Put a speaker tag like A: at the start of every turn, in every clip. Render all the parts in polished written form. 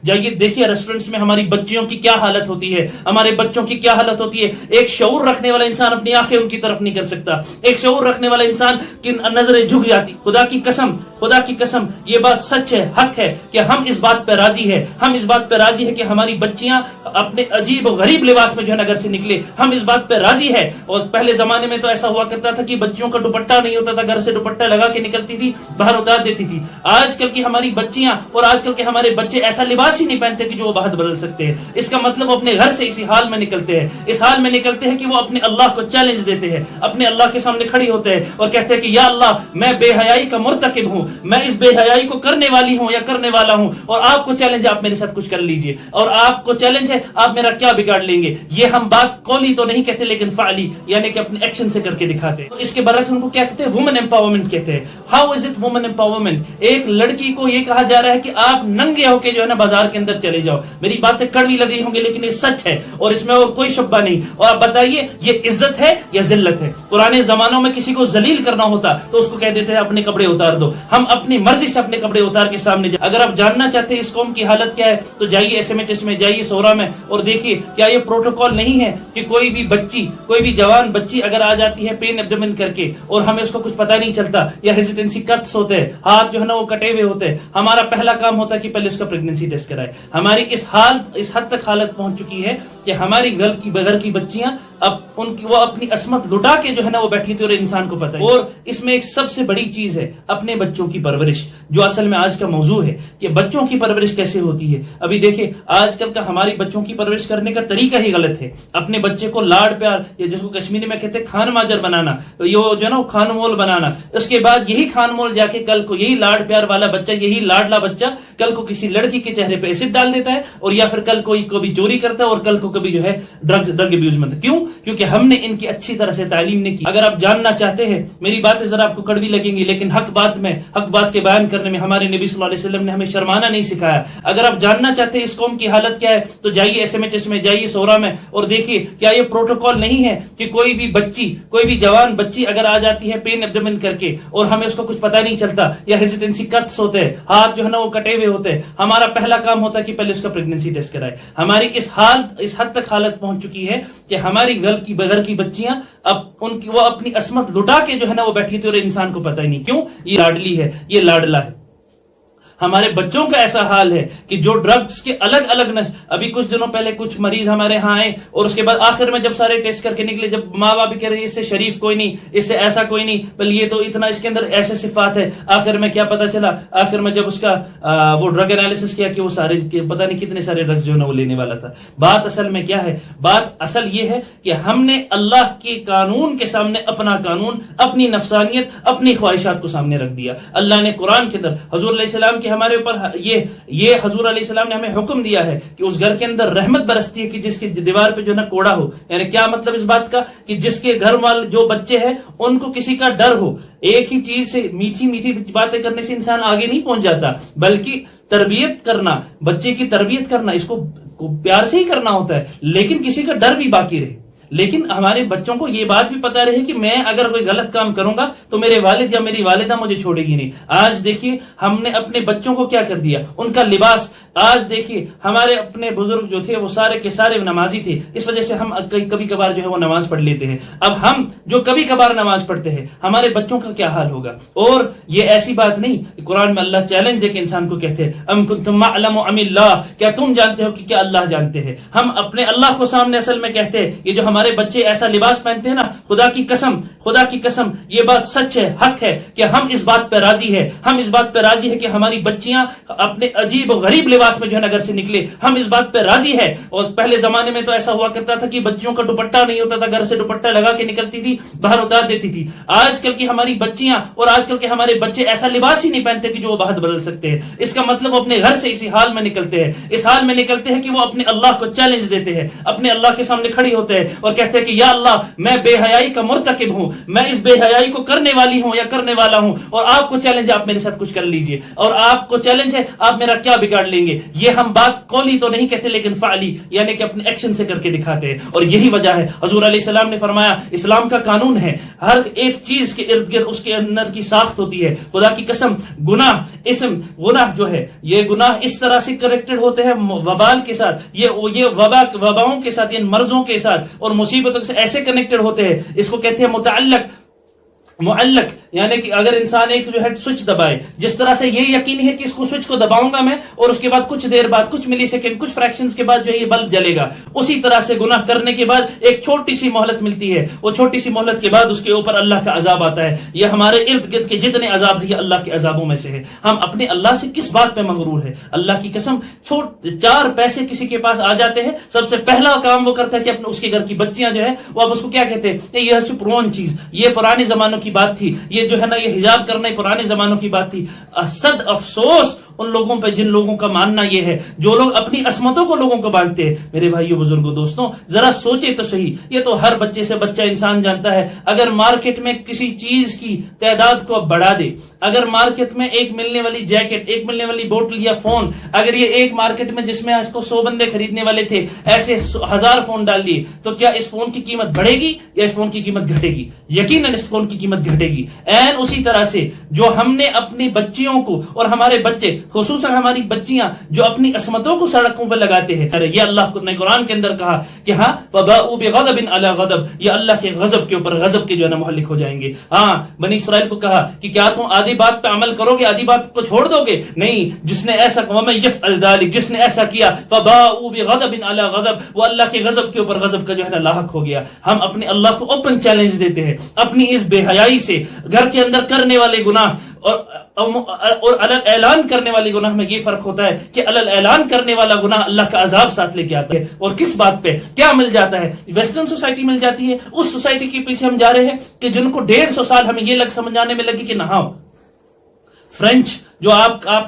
A: جائیے دیکھیے ریسٹورینٹس میں ہماری بچیوں کی کیا حالت ہوتی ہے، ہمارے بچوں کی کیا حالت ہوتی ہے. ایک شعور رکھنے والا انسان اپنی آنکھیں ان کی طرف نہیں کر سکتا، ایک شعور رکھنے والا انسان کی نظریں جھک جاتی. خدا کی قسم یہ بات سچ ہے، حق ہے کہ ہم اس بات پہ راضی ہے، ہم اس بات پہ راضی ہے کہ ہماری بچیاں اپنے عجیب و غریب لباس میں جو ہے گھر سے نکلے. ہم اس بات پہ راضی ہے. اور پہلے زمانے میں تو ایسا ہوا کرتا تھا کہ بچیوں کا دوپٹہ نہیں ہوتا تھا، گھر سے دوپٹہ لگا کے نکلتی تھی، باہر اتار دیتی تھی. آج کل کی ہماری بچیاں اور آج کل کے ہمارے بچے ایسا لباس ہی نہیں پہنتے کہ جو وہ باہر بدل سکتے ہیں. اس کا مطلب وہ اپنے گھر سے اسی حال میں نکلتے ہیں، اس حال میں نکلتے ہیں کہ وہ اپنے اللہ کو چیلنج دیتے ہیں، اپنے اللہ کے سامنے کھڑی ہوتے ہیں اور کہتے ہیں کہ یا اللہ میں بے حیائی کا مرتکب ہوں، میں اس بے حیائی کو کرنے والی ہوں یا کرنے والا ہوں، اور آپ کو چیلنج ہے آپ میرے ساتھ کچھ کر لیجئے، اور آپ کو چیلنج ہے آپ میرا کیا بگاڑ لیں گے. یہ ہم بات قولی تو نہیں کہتے لیکن فعلی، یعنی کہ اپنے ایکشن سے کر کے دکھاتے ہیں. تو اس کے برعکس ان کو کیا کہتے ہیں؟ وومن امپاورمنٹ کہتے ہیں. How is it women empowerment? ایک لڑکی کو یہ کہا جا رہا ہے کہ آپ ننگے ہو کے جو ہے نا بازار کے اندر چلے جاؤ. میری باتیں کڑوی لگ رہی ہوں گی لیکن یہ سچ ہے اور اس میں اور کوئی شبہ نہیں. اور آپ بتائیے یہ عزت ہے یا ذلت ہے؟ پرانے زمانوں میں کسی کو ذلیل کرنا ہوتا تو اس کو کہہ دیتے ہیں اپنے کپڑے اتار دو. ہم اپنی مرضی سے اپنے کپڑے اتار کے سامنے اگر آپ جاننا چاہتے ہیں اس قوم کی حالت کیا ہے تو جائیے SMHS میں، جائیے سورا میں اور دیکھیے کیا یہ پروٹوکول نہیں ہے کہ کوئی بھی بچی، کوئی بھی جوان بچی اگر آ جاتی ہے پین ایبڈومن کر کے اور ہمیں اس کو کچھ پتہ نہیں چلتا یا ہیزیٹنسی کٹس ہوتے ہیں، ہاتھ جو ہے نا وہ کٹے ہوئے ہوتے ہیں، ہمارا پہلا کام ہوتا ہے کہ پہلے اس کا پریگننسی ٹیسٹ کرائے. ہماری اس حد تک حالت پہنچ چکی ہے کہ ہماری گھر کی بچیاں اب وہ اپنی عصمت لٹا کے جو ہے نا وہ بیٹھی تھی اور انسان کو پتہ ہے. اور اس میں ایک سب سے بڑی چیز ہے اپنے بچوں کی پرورش، جو اصل میں آج کا موضوع ہے کہ بچوں کی پرورش کیسے ہوتی ہے. ابھی دیکھیں آج کل کا ہماری بچوں کی پرورش کرنے کا طریقہ ہی غلط ہے. اپنے بچے کو لاڈ پیار یا جس کو کشمیری میں کہتے ہیں خان ماجر بنانا، یہ جو ہے نا وہ خان مول بنانا. اس کے بعد یہی خان مول جا کے کل کو یہی لاڈ پیار والا بچہ، یہی لاڈلا بچہ کل کو کسی لڑکی کے چہرے پہ ایسڈ ڈال دیتا ہے اور یا پھر کل کوئی کبھی چوری کرتا ہے اور کل کو کبھی جو ہے ڈرگ ابیوز میں. کیوں؟ کیونکہ ہم نے ان کی اچھی طرح سے تعلیم نہیں کی. اگر آپ جاننا چاہتے ہیں، میری باتیں ذرا آپ کو کڑوی لگیں گی لیکن حق بات کے بیان کرنے میں ہمارے نبی صلی اللہ علیہ وسلم نے ہمیں شرمانا نہیں سکھایا. اگر آپ جاننا چاہتے ہیں اس قوم کی حالت کیا ہے تو جائیے SMHS میں، جائیے سورا میں اور دیکھیے کیا یہ پروٹوکول نہیں ہے کہ کوئی بھی بچی، کوئی بھی جوان بچی اگر آ جاتی ہے پین ایبڈومن کر کے اور ہمیں اس کو کچھ پتہ نہیں چلتا یا ہیزیٹنسی کٹس ہوتے ہیں، ہاتھ جو ہے نا وہ کٹے ہوئے ہوتے ہیں، ہمارا پہلا کام ہوتا ہے کہ پہلے اس کا پریگننسی ٹیسٹ کرائے. ہماری اس حد تک حالت پہنچ چکی ہے کہ ہماری گھر کی بچیاں وہ اپنی عصمت لٹا کے جو ہے نا وہ بیٹھی تھی اور انسان کو پتہ ہی نہیں. کیوں؟ یہ لاڈلی ہے، یہ لاڈلا ہے. ہمارے بچوں کا ایسا حال ہے کہ جو ڈرگز کے الگ ابھی کچھ دنوں پہلے کچھ مریض ہمارے ہاں آئے اور اس کے بعد آخر میں جب سارے ٹیسٹ کر کے نکلے، جب ماں باپ بھی کہہ رہے ہیں اس سے شریف کوئی نہیں، اس سے ایسا کوئی نہیں، بل یہ تو اتنا اس کے اندر ایسے صفات ہے. آخر میں کیا پتا چلا؟ آخر میں جب اس کا وہ ڈرگ انالیسس کیا کہ وہ سارے پتہ نہیں کتنے سارے ڈرگز جو ہے نا وہ لینے والا تھا. بات اصل میں کیا ہے؟ بات اصل یہ ہے کہ ہم نے اللہ کے قانون کے سامنے اپنا قانون، اپنی نفسانیت، اپنی خواہشات کو سامنے رکھ دیا. اللہ نے قرآن کے اندر حضور علیہ السلام کے ہمارے اوپر یہ حضور علیہ السلام نے ہمیں حکم دیا ہے کہ اس گھر کے اندر رحمت برستی ہے کہ جس کی دیوار پہ جو ہے نا کوڑا ہو. یعنی کیا مطلب اس بات کا؟ کہ جس کے گھر والے جو بچے ہیں ان کو کسی کا ڈر ہو. ایک ہی چیز سے میٹھی باتیں کرنے سے انسان آگے نہیں پہنچ جاتا، بلکہ تربیت کرنا، بچے کی تربیت کرنا اس کو پیار سے ہی کرنا ہوتا ہے لیکن کسی کا ڈر بھی باقی رہے. لیکن ہمارے بچوں کو یہ بات بھی پتہ رہے کہ میں اگر کوئی غلط کام کروں گا تو میرے والد یا میری والدہ مجھے چھوڑے گی نہیں. آج دیکھیے ہم نے اپنے بچوں کو کیا کر دیا، ان کا لباس. آج دیکھیے ہمارے اپنے بزرگ جو تھے وہ سارے کے سارے نمازی تھے، اس وجہ سے ہم کبھی کبھار جو ہے وہ نماز پڑھ لیتے ہیں. اب ہم جو کبھی کبھار نماز پڑھتے ہیں ہمارے بچوں کا کیا حال ہوگا؟ اور یہ ایسی بات نہیں، قرآن میں اللہ چیلنج دے کے انسان کو کہتے ہیں ام کنتم اعلم ام اللہ، کیا تم جانتے ہو کہ کیا اللہ جانتے ہیں. ہم اپنے اللہ کو سامنے اصل میں کہتے ہیں یہ جو ہمارے بچے ایسا لباس پہنتے ہیں نا، خدا کی قسم یہ بات سچ ہے، حق ہے کہ ہم اس بات پہ راضی ہے، ہم اس بات پہ راضی ہے کہ ہماری بچیاں اپنے عجیب و غریب لباس میں جو ہے نا گھر سے نکلے. ہم اس بات پہ راضی ہے. اور پہلے زمانے میں تو ایسا ہوا کرتا تھا کہ بچیوں کا دوپٹہ نہیں ہوتا تھا، گھر سے دوپٹہ لگا کے نکلتی تھی، باہر اتار دیتی تھی. آج کل کی ہماری بچیاں اور آج کل کے ہمارے بچے ایسا لباس ہی نہیں پہنتے کہ جو وہ باہر بدل سکتے ہیں. اس کا مطلب وہ اپنے گھر سے اسی حال میں نکلتے ہیں، اس حال میں نکلتے ہیں کہ وہ اپنے اللہ کو چیلنج دیتے ہیں، اپنے اللہ کے سامنے کھڑی ہوتے ہیں اور کہتے ہیں کہ یا اللہ میں بے حیائی کا مرتکب ہوں, میں اس بے حیائی کو کرنے والی ہوں یا کرنے والا ہوں, اور آپ کو چیلنج ہے آپ میرے ساتھ کچھ کر لیجئے, اور آپ کو چیلنج ہے آپ میرا کیا بگاڑ لیں گے. یہ ہم بات قولی تو نہیں کہتے لیکن فعلی یعنی کہ اپنے ایکشن سے کر کے دکھاتے ہیں. اور یہی وجہ ہے حضور علیہ السلام نے فرمایا اسلام کا قانون ہے ہر ایک چیز کے ارد گرد اس کے اندر کی ساخت ہوتی ہے. خدا کی قسم گناہ جو ہے یہ گناہ اس طرح سے کریکٹڈ ہوتے ہیں وبال کے ساتھ, یہ وباؤں کے ساتھ, یعنی مرضوں کے ساتھ اور مصیبتوں سے ایسے کنیکٹڈ ہوتے ہیں. اس کو کہتے ہیں معلق یعنی کہ اگر انسان ایک جو ہے سوئچ دبائے, جس طرح سے یہ یقینی ہے کہ اس کو سوئچ کو دباؤں گا میں اور اس کے بعد کچھ دیر بعد, کچھ ملی سیکنڈ, کچھ فریکشنز کے بعد جو ہے یہ بلب جلے گا, اسی طرح سے گناہ کرنے کے بعد ایک چھوٹی سی مہلت ملتی ہے, وہ چھوٹی سی مہلت کے بعد اس کے اوپر اللہ کا عذاب آتا ہے. یہ ہمارے ارد گرد کے جتنے عذاب ہیں یہ اللہ کے عذابوں میں سے ہے. ہم اپنے اللہ سے کس بات پہ مغرور ہے؟ اللہ کی قسم 4 پیسے کسی کے پاس آ جاتے ہیں, سب سے پہلا کام وہ کرتا ہے کہ اپنے اس کے گھر کی بچیاں جو ہے وہ اب اس کو کیا کہتے ہیں, یہ سپرون چیز, یہ پرانے زمانوں کی بات تھی, یہ جو ہے نا یہ حجاب کرنا پرانے زمانوں کی بات تھی. صد افسوس ان لوگوں پہ جن لوگوں کا ماننا یہ ہے, جو لوگ اپنی عصمتوں کو لوگوں کو بانٹتے ہیں. میرے بھائیو بزرگوں دوستوں ذرا سوچے تو صحیح, یہ تو ہر بچے سے بچہ انسان جانتا ہے. اگر مارکیٹ میں کسی چیز کی تعداد کو بڑھا دے, اگر مارکیٹ میں ایک ملنے والی جیکٹ, ایک ملنے والی بوٹل یا فون, اگر یہ ایک مارکیٹ میں جس میں اس کو 100 بندے خریدنے والے تھے ایسے 1000 فون ڈال دیے, تو کیا اس فون کی قیمت بڑھے گی یا اس فون کی قیمت گھٹے گی؟ یقیناً اس فون کی قیمت گھٹے گی. این اسی طرح سے جو ہم نے اپنی بچیوں کو اور ہمارے بچے خصوصاً ہماری بچیاں جو اپنی عصمتوں کو سڑکوں پر لگاتے ہیں, یہ اللہ نے قرآن کے اندر کہا کہ ہاں فباؤوا بغضب علی غضب, یہ اللہ کے غضب کے اوپر غضب کے جو ہے نا محلق ہو جائیں گے. ہاں بنی اسرائیل کو کہا کہ کیا تم آدھی بات پہ عمل کرو گے, آدھی بات کو چھوڑ دو گے؟ نہیں. جس نے ایسا ومن یفعل ذلک, جس نے ایسا کیا فباؤوا بغضب علی غضب, وہ اللہ کے غضب کے اوپر غضب کا جو ہے نا لاحق ہو گیا. ہم اپنے اللہ کو اوپن چیلنج دیتے ہیں اپنی اس بے حیائی سے. گھر کے اندر کرنے والے گناہ اور علل اعلان کرنے والے گناہ میں یہ فرق ہوتا ہے کہ علل اعلان کرنے والا گناہ اللہ کا عذاب ساتھ لے کے آتا ہے. اور کس بات پہ کیا مل جاتا ہے؟ ویسٹرن سوسائٹی مل جاتی ہے. اس سوسائٹی کے پیچھے ہم جا رہے ہیں کہ جن کو 150 سال ہمیں یہ سمجھانے میں لگی کہ نہاؤ. فرینچ جو آپ کا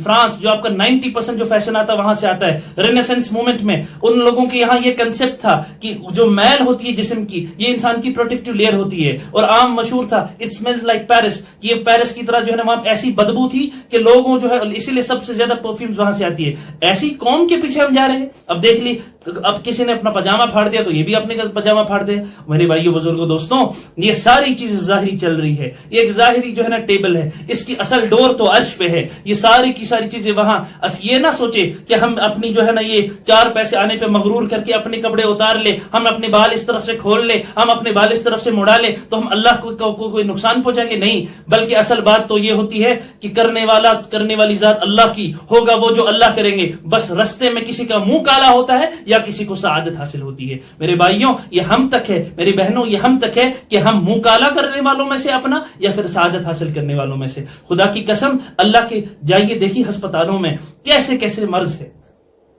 A: فرانس جو آپ کا 90% جو فیشن آتا ہے وہاں سے آتا ہے. رینیسنس موومنٹ میں ان لوگوں کے یہاں یہ کنسپٹ تھا کہ جو میل ہوتی ہے جسم کی, یہ انسان کی پروٹیکٹیو لیئر ہوتی ہے, اور عام مشہور تھا اٹ سمیلز لائک پیرس, یہ پیرس کی طرح جو ہے نا وہاں ایسی بدبو تھی کہ لوگوں جو ہے اسی لیے سب سے زیادہ پرفیومز وہاں سے آتی ہے. ایسی قوم کے پیچھے ہم جا رہے ہیں. اب دیکھ لی, اب کسی نے اپنا پاجامہ پھاڑ دیا تو یہ بھی اپنے پاجامہ پھاڑ دے. میرے بھائیو بزرگوں دوستوں یہ ساری چیز ظاہری چل رہی ہے, یہ ایک ظاہری جو ہے نا ٹیبل ہے, اس کی اصل ڈور تو عرش پہ ہے. یہ ساری کی ساری چیزیں وہاں. یہ نہ سوچے کہ ہم اپنی جو ہے نا یہ 4 پیسے آنے پہ مغرور کر کے اپنے کپڑے اتار لے, ہم اپنے بال اس طرف سے کھول لے, ہم اپنے بال اس طرف سے مڑا لے تو ہم اللہ کو کوئی نقصان پہنچائیں گے. نہیں, بلکہ اصل بات تو یہ ہوتی ہے کہ کرنے والی ذات اللہ کی ہوگا, وہ جو اللہ کریں گے. بس رستے میں کسی کا منہ کالا ہوتا ہے یا کسی کو سعادت حاصل ہوتی ہے. میرے بھائیوں یہ ہم تک ہے, میری بہنوں یہ ہم تک ہے کہ ہم منہ کالا کرنے والوں میں سے اپنا یا پھر سعادت حاصل کرنے والوں میں سے. خدا کی قسم اللہ کے جائیے دیکھیے ہسپتالوں میں کیسے کیسے مرض ہے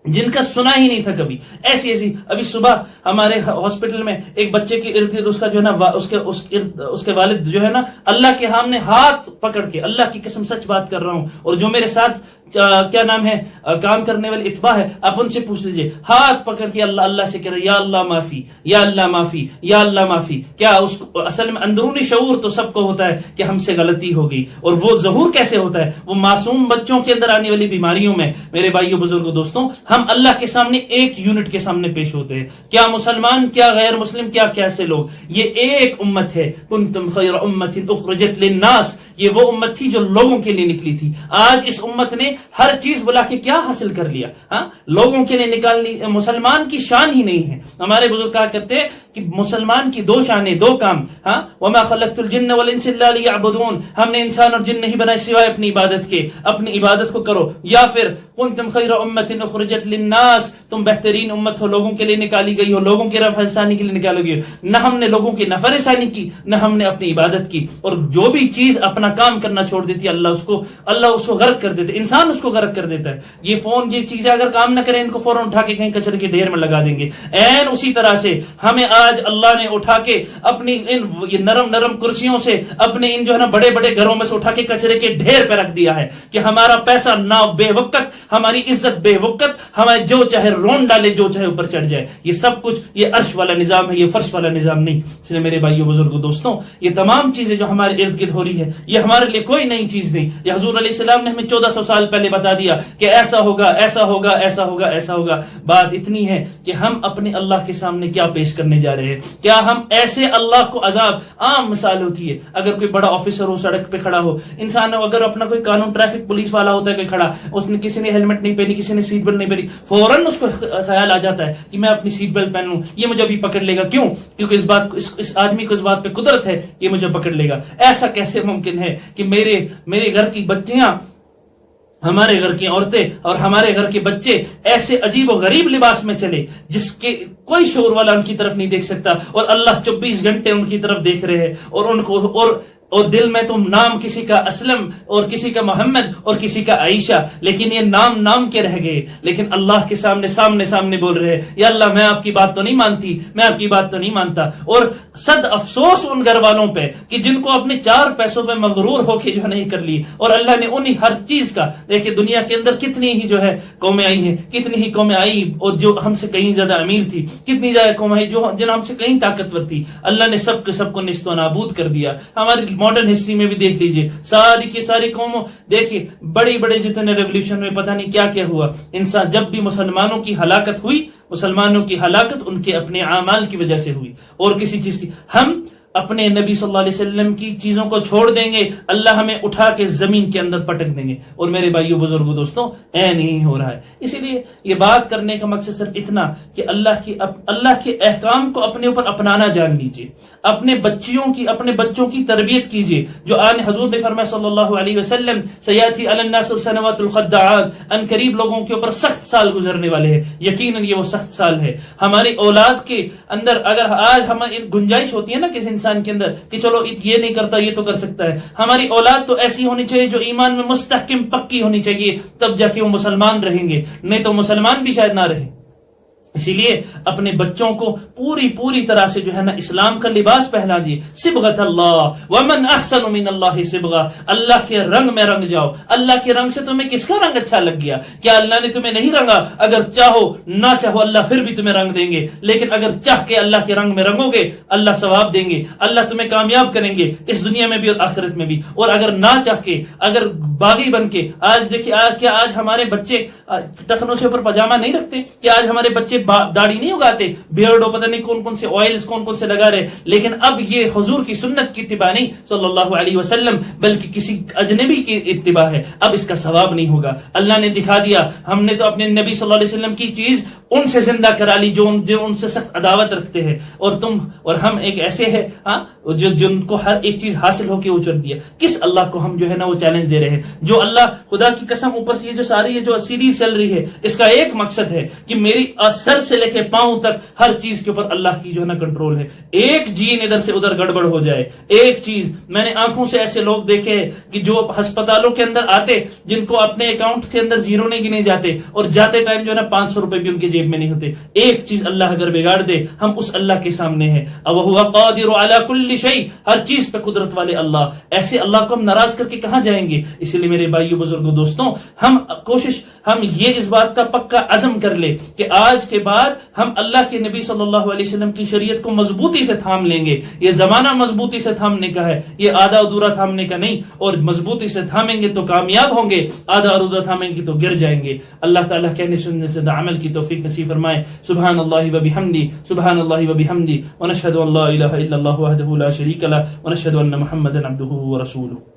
A: جن کا سنا ہی نہیں تھا کبھی. ایسی ابھی صبح ہمارے ہاسپٹل میں ایک بچے کے ارد گرد اس کا جو ہے نا اس کے والد جو ہے نا اللہ کے ہم نے ہاتھ پکڑ کے, اللہ کی قسم سچ بات کر رہا ہوں, اور جو میرے ساتھ کیا نام ہے کام کرنے والی اتباع ہے, آپ ان سے پوچھ لیجئے, ہاتھ پکڑ کے اللہ سے کہہ رہے یا اللہ معافی, یا اللہ معافی, یا اللہ معافی. کیا اس کو اصل میں اندرونی شعور تو سب کو ہوتا ہے کہ ہم سے غلطی ہو گئی, اور وہ ظہور کیسے ہوتا ہے؟ وہ معصوم بچوں کے اندر آنے والی بیماریوں میں. میرے بھائیو بزرگوں دوستوں ہم اللہ کے سامنے ایک یونٹ کے سامنے پیش ہوتے ہیں. کیا مسلمان, کیا غیر مسلم, کیا کیسے لوگ, یہ ایک امت ہے. کنتم خیر امت اخرجت للناس, یہ وہ امت تھی جو لوگوں کے لیے نکلی تھی. آج اس امت نے ہر چیز بلا کے کیا حاصل کر لیا؟ لوگوں کے لیے نکالنی. مسلمان کی شان ہی نہیں ہے. ہمارے بزرگ کہا کرتے کہ مسلمان کی 2 شانیں, 2 کام. وما خلقت الجن والانس الا ليعبدون, ہم نے انسان اور جن نہیں بنائے سوائے اپنی عبادت کے, اپنی عبادت کو کرو. یا پھر کنتم خیر امت اخرجت للناس, تم بہترین امت ہو, لوگوں کے لیے نکالی گئی ہو, لوگوں کے رفع ثانی کے لیے نکالی گئی ہو. نہ ہم نے لوگوں کی نفع ثانی کی, نہ ہم نے اپنی عبادت کی. اور جو بھی چیز اپنا کام کرنا چھوڑ دیتی ہے اللہ اس کو غرق کر دیتا ہے, انسان اس کو غرق کر دیتا ہے. یہ فون, یہ چیزیں اگر کام نہ کریں ان کو فوراً اٹھا کے کہیں کچرے کے ڈھیر میں لگا دیں گے. این اسی طرح سے ہمیں آج اللہ نے اٹھا کے اپنی ان نرم نرم کرسیوں سے اپنے ان جو ہے نا بڑے بڑے گھروں میں سے اٹھا کے کچرے کے ڈھیر پہ رکھ دیا ہے کہ ہمارا پیسہ نہ بے وقت، ہماری عزت بے وقت، ہمیں جو چاہے رون ڈالے، جو چاہے اوپر چڑھ جائے. یہ سب کچھ یہ عرش والا نظام ہے، یہ فرش والا نظام نہیں. اس لیے میرے بھائیوں بزرگوں دوستوں، یہ تمام چیزیں جو ہمارے ارد گرد ہو رہی ہے یہ ہمارے لیے کوئی نئی چیز نہیں. یہ حضور علیہ السلام نے ہمیں 1400 سال پہلے بتا دیا کہ ایسا ہوگا ایسا ہوگا ایسا ہوگا ایسا ہوگا. بات اتنی ہے کہ ہم اپنے اللہ کے سامنے کیا پیش کرنے جا رہے ہیں. کیا ہم ایسے اللہ کو عذاب، عام مثال ہوتی ہے اگر کوئی بڑا آفیسر ہو، سڑک پہ کھڑا ہو، انسان اگر اپنا کوئی قانون ٹریفک پولیس والا ہوتا ہے کہ کھڑا، اس نے کسی نے ہیلمٹ نہیں پہنی، کسی نے سیٹ بیلٹ نہیں پہنی، فوراً اس کو خیال آ جاتا ہے کہ میں اپنی سیٹ بیلٹ پہن لوں، یہ مجھے ابھی پکڑ لے گا. کیوں؟ کیونکہ اس بات کو اس آدمی کو اس بات پہ قدرت ہے، یہ مجھے پکڑ لے گا. ایسا کیسے ممکن ہے کہ میرے گھر کی بچیاں، ہمارے گھر کی عورتیں اور ہمارے گھر کے بچے ایسے عجیب و غریب لباس میں چلے جس کے کوئی شعور والا ان کی طرف نہیں دیکھ سکتا، اور اللہ 24 گھنٹے ان کی طرف دیکھ رہے ہیں، اور ان کو اور دل میں تم نام کسی کا اسلم اور کسی کا محمد اور کسی کا عائشہ، لیکن یہ نام کے رہ گئے، لیکن اللہ کے سامنے بول رہے یا اللہ میں آپ کی بات تو نہیں مانتی، میں آپ کی بات تو نہیں مانتا. اور صد افسوس ان گھر والوں پہ کہ جن کو اپنے 4 پیسوں پہ مغرور ہو کے جو نہیں کر لی. اور اللہ نے انہی ہر چیز کا، دیکھیں دنیا کے اندر کتنی ہی جو ہے قومیں آئی ہیں، کتنی ہی قومیں آئی اور جو ہم سے کہیں زیادہ امیر تھی، کتنی زیادہ قومیں آئی جو ہم سے کہیں طاقتور تھی. اللہ نے سب کو نیست و نابود کر دیا. ہماری ماڈرن ہسٹری میں بھی دیکھ لیجئے، ساری کی ساری قوموں، دیکھیے بڑے جتنے ریولیوشن میں پتہ نہیں کیا ہوا. انسان جب بھی مسلمانوں کی ہلاکت ہوئی، مسلمانوں کی ہلاکت ان کے اپنے اعمال کی وجہ سے ہوئی اور کسی چیز کی. ہم اپنے نبی صلی اللہ علیہ وسلم کی چیزوں کو چھوڑ دیں گے، اللہ ہمیں اٹھا کے زمین کے اندر پٹک دیں گے. اور میرے بھائیوں بزرگوں دوستوں نہیں ہو رہا ہے. اسی لیے یہ بات کرنے کا مقصد صرف اتنا کہ اللہ کے احکام کو اپنے اوپر اپنانا جان لیجیے، اپنے بچوں کی تربیت کیجیے. جو آن حضور نے فرمایا صلی اللہ علیہ وسلم سیاتی علی الناس سنوات الخداعات، ان قریب لوگوں کے اوپر سخت سال گزرنے والے ہیں. یقیناً یہ وہ سخت سال ہے. ہماری اولاد کے اندر اگر آج ہماری گنجائش ہوتی ہے نا کسی انسان کے اندر کہ چلو یہ نہیں کرتا یہ تو کر سکتا ہے، ہماری اولاد تو ایسی ہونی چاہیے جو ایمان میں مستحکم پکی ہونی چاہیے، تب جا کے وہ مسلمان رہیں گے، نہیں تو مسلمان بھی شاید نہ رہیں. اسی لیے اپنے بچوں کو پوری طرح سے جو ہے نا اسلام کا لباس پہنا دیے. صبغۃ اللہ ومن احسن من اللہ صبغہ، اللہ کے رنگ میں رنگ جاؤ. اللہ کے رنگ سے تمہیں کس کا رنگ اچھا لگ گیا؟ کیا اللہ نے تمہیں نہیں رنگا؟ اگر چاہو نہ چاہو اللہ پھر بھی تمہیں رنگ دیں گے، لیکن اگر چاہ کے اللہ کے رنگ میں رنگو گے اللہ ثواب دیں گے، اللہ تمہیں کامیاب کریں گے اس دنیا میں بھی اور آخرت میں بھی. اور اگر نہ چاہ کے، اگر باغی بن کے، آج دیکھیے کیا آج ہمارے بچے ٹخنوں سے اوپر پاجامہ نہیں رکھتے؟ کہ آج ہمارے بچے داڑھی نہیں اگاتے، بیئرڈ پتہ نہیں کون سے آئلز کون سے لگا رہے. لیکن اب یہ حضور کی سنت کی اتباع نہیں صلی اللہ علیہ وسلم، بلکہ کسی اجنبی کی اتباع ہے. اب اس کا ثواب نہیں ہوگا. اللہ نے دکھا دیا، ہم نے تو اپنے نبی صلی اللہ علیہ وسلم کی چیز ان سے زندہ کرا لی جو ان سے سخت عداوت رکھتے ہیں، اور ہم ایک ایسے ہیں جن کو ہر ایک چیز حاصل ہو کے اچر دیا. کس اللہ کو ہم جو ہے نا وہ چیلنج دے رہے ہیں؟ جو اللہ خدا کی قسم اوپر سے یہ جو ساری جو سیریز چل رہی ہے اس کا ایک مقصد ہے کہ میری سر سے لے کے پاؤں تک ہر چیز کے اوپر اللہ کی جو ہے نا کنٹرول ہے. ایک جین ادھر سے ادھر گڑبڑ ہو جائے، ایک چیز، میں نے آنکھوں سے ایسے لوگ دیکھے کہ جو ہسپتالوں کے اندر آتے جن کو اپنے اکاؤنٹ کے اندر زیرو نہیں گنے جاتے، اور جاتے ٹائم جو ہے نا 500 روپے بھی ان کی جیب میں نہیں ہوتے. ایک چیز اللہ اگر بگاڑ دے، ہم اس اللہ کے سامنے ہیں. اب وہ قادر علی کل شیء، ہر چیز پہ قدرت والے اللہ. ایسے اللہ کو ہم ناراض کر کے کہاں جائیں گے؟ اسی لیے میرے بھائیو بزرگوں دوستوں، ہم یہ اس بات کا پکا عزم کر لے کہ آج کے بعد ہم اللہ کے نبی صلی اللہ علیہ وسلم کی شریعت کو مضبوطی سے تھام لیں گے. یہ زمانہ مضبوطی سے تھامنے کا ہے، یہ آدھا ادھورا تھامنے کا نہیں. اور مضبوطی سے تھامیں گے تو کامیاب ہوں گے، آدھا ادھورا تھامیں گے تو گر جائیں گے. اللہ تعالیٰ کہنے سننے سے عمل کی توفیق نصیب فرمائے. سبحان اللہ و بحمدی، سبحان اللہ و بحمدی، ونشهد ان لا الہ الا اللہ وحدہ لا شریک لہ، ونشهد ان محمدا عبدہ ورسولہ.